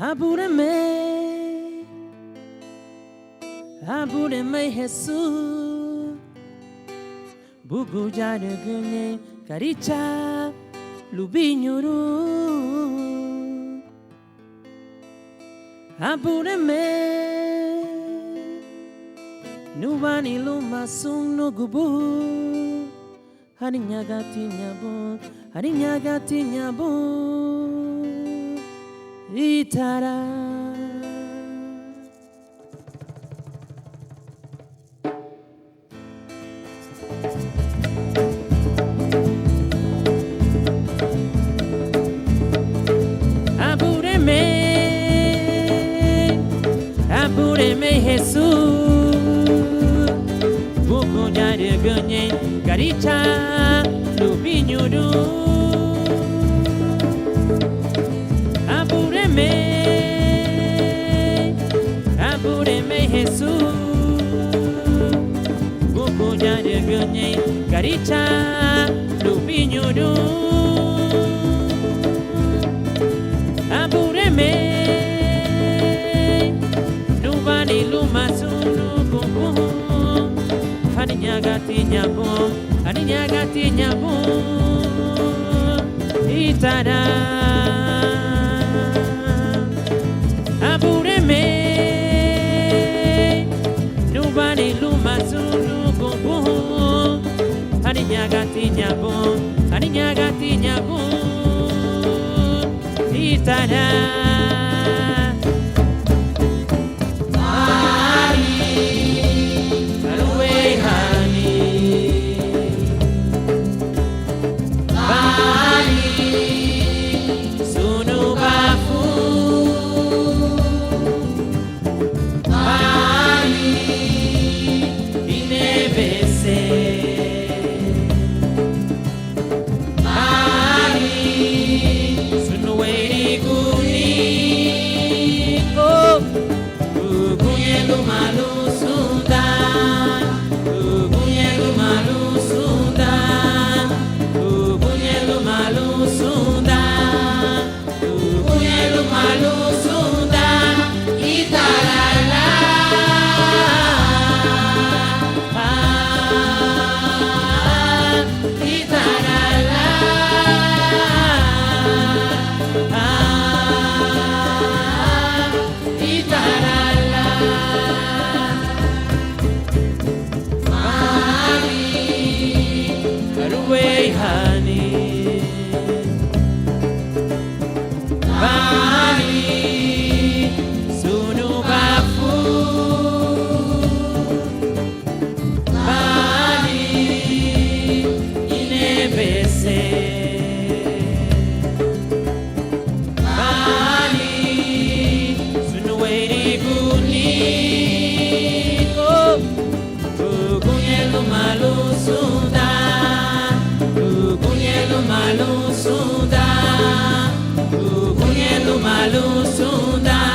Apúreme Jesús, buku jade genye karicha lubinyuru. Apúreme, nubani lumasung nugubu, harinya gati nyabo, itara. Apúreme Jesús, buku jade genye karicha lubinyuru. Apúreme Jesús, buku jade genye karicha lubinyuru. Apúreme, nubani lumasunu kuku, harinya gati nyabo, itara. Apúreme, nubani lumasunu kuku, harinya gati nyabo, itara. Malu Sunda.